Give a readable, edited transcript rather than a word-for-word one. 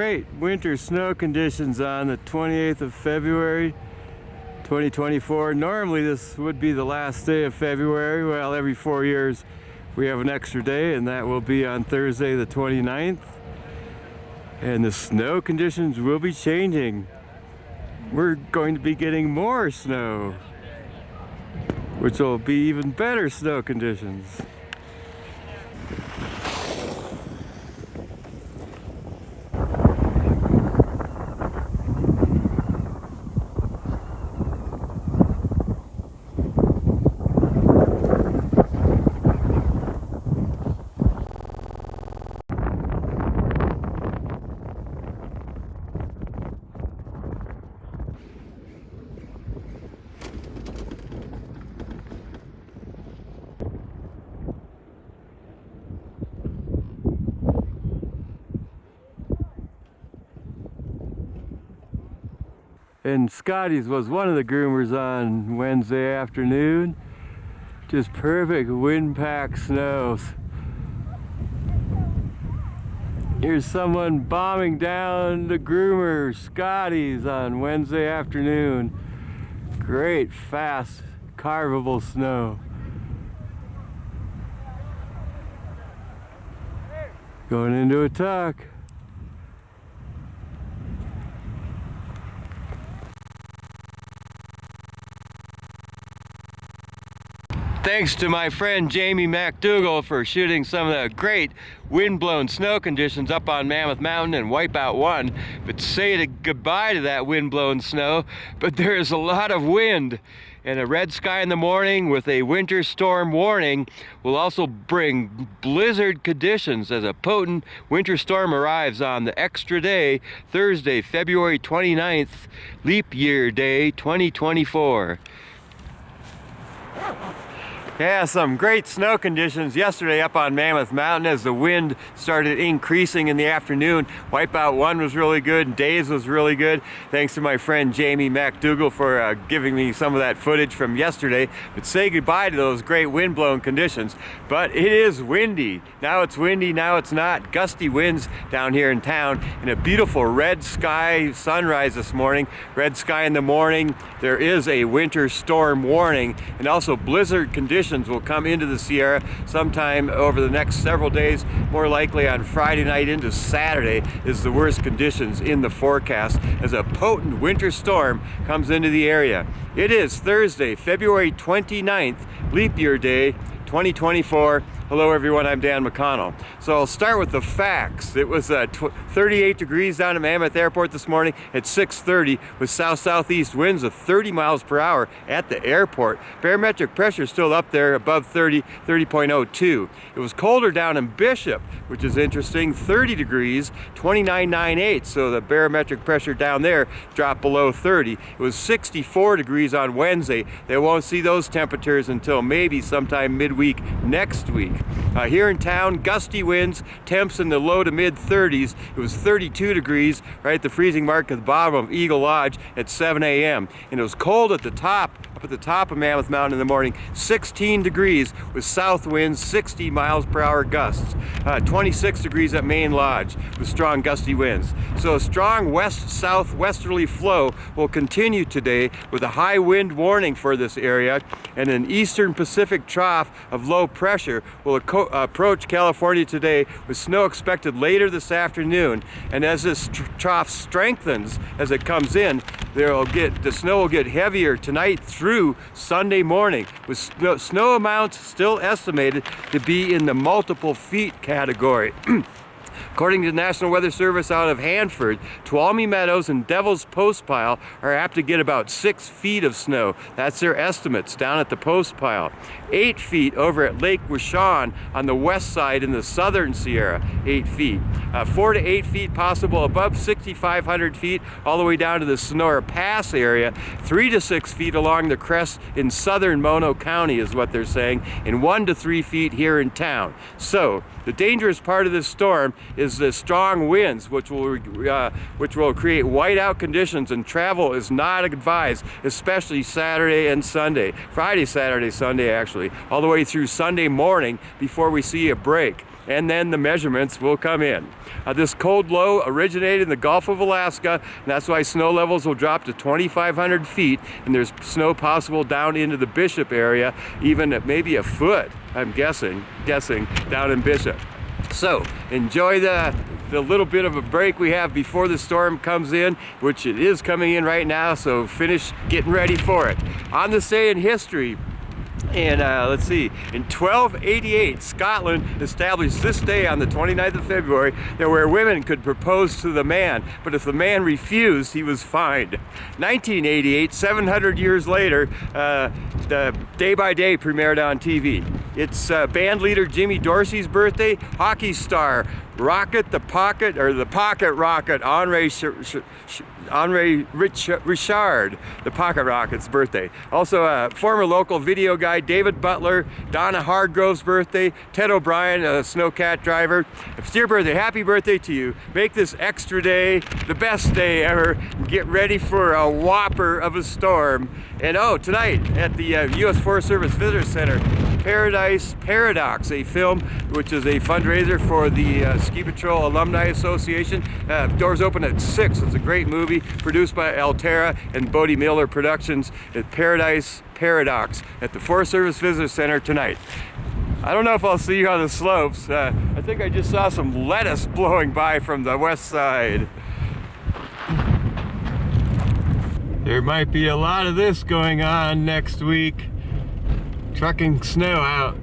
great winter snow conditions on the 28th of February 2024. Normally this would be the last day of February. Well, every 4 years we have an extra day, and that will be on Thursday the 29th. And the snow conditions will be changing. We're going to be getting more snow, which will be even better snow conditions. And Scotty's was one of the groomers on Wednesday afternoon. Just perfect wind-packed snows. Here's someone bombing down the groomer Scotty's on Wednesday afternoon. Great, fast, carvable snow. Going into a tuck. Thanks to my friend Jamie McDougall for shooting some of the great wind-blown snow conditions up on Mammoth Mountain and Wipeout 1. But say goodbye to that wind-blown snow, but there is a lot of wind. And a red sky in the morning with a winter storm warning will also bring blizzard conditions as a potent winter storm arrives on the extra day, Thursday, February 29th, leap year day 2024. Yeah, some great snow conditions yesterday up on Mammoth Mountain as the wind started increasing in the afternoon. Wipeout 1 was really good, Days was really good. Thanks to my friend Jamie McDougall for giving me some of that footage from yesterday. But say goodbye to those great wind-blown conditions. But it is windy. Now it's windy, now it's not. Gusty winds down here in town, and a beautiful red sky sunrise this morning. Red sky in the morning. There is a winter storm warning, and also blizzard conditions will come into the Sierra sometime over the next several days. More likely on Friday night into Saturday is the worst conditions in the forecast as a potent winter storm comes into the area. It is Thursday, February 29th, leap year day 2024. Hello everyone, I'm Dan McConnell. So I'll start with the facts. It was 38 degrees down at Mammoth Airport this morning at 6:30 with south-southeast winds of 30 miles per hour at the airport. Barometric pressure is still up there above 30.02. It was colder down in Bishop, which is interesting, 30 degrees, 29.98. So the barometric pressure down there dropped below 30. It was 64 degrees on Wednesday. They won't see those temperatures until maybe sometime midweek next week. Here in town, gusty winds, temps in the low to mid 30s. It was 32 degrees right at the freezing mark at the bottom of Eagle Lodge at 7 a.m. And it was cold at the top, up at the top of Mammoth Mountain in the morning, 16 degrees with south winds, 60 miles per hour gusts. 26 degrees at Main Lodge with strong gusty winds. So a strong west-southwesterly flow will continue today with a high wind warning for this area, and an eastern Pacific trough of low pressure will approach California today with snow expected later this afternoon. And as this trough strengthens as it comes in, the snow will get heavier tonight through Sunday morning, with snow amounts still estimated to be in the multiple feet category. According to the National Weather Service out of Hanford, Tuolumne Meadows and Devil's Postpile are apt to get about 6 feet of snow. That's their estimates down at the Postpile. 8 feet over at Lake Wishon on the west side in the southern Sierra, 8 feet. 4 to 8 feet possible above 6,500 feet all the way down to the Sonora Pass area. 3 to 6 feet along the crest in southern Mono County is what they're saying, and 1 to 3 feet here in town. So the dangerous part of this storm is the strong winds, which will create whiteout conditions, and travel is not advised, especially Saturday and Sunday. Friday, Saturday, Sunday actually, all the way through Sunday morning before we see a break. and then the measurements will come in. This cold low originated in the Gulf of Alaska, and that's why snow levels will drop to 2,500 feet, and there's snow possible down into the Bishop area, even at maybe a foot, I'm guessing down in Bishop. So enjoy the little bit of a break we have before the storm comes in, which it is coming in right now, so finish getting ready for it. On this day in history, and let's see, in 1288, Scotland established this day on the 29th of February where women could propose to the man, but if the man refused, he was fined. 1988, 700 years later, the Day by Day premiered on TV. It's band leader Jimmy Dorsey's birthday, hockey star the Pocket Rocket, Henri Richard, the Pocket Rocket's birthday. Also, former local video guy David Butler, Donna Hargrove's birthday, Ted O'Brien, a snowcat driver. If it's your birthday, happy birthday to you. Make this extra day the best day ever. Get ready for a whopper of a storm. And tonight at the U.S. Forest Service Visitor Center, Paradise Paradox, a film which is a fundraiser for the Ski Patrol Alumni Association. Doors open at 6. It's a great movie produced by Altera and Bodie Miller Productions at Paradise Paradox at the Forest Service Visitor Center tonight. I don't know if I'll see you on the slopes. I think I just saw some lettuce blowing by from the west side. There might be a lot of this going on next week. Trucking snow out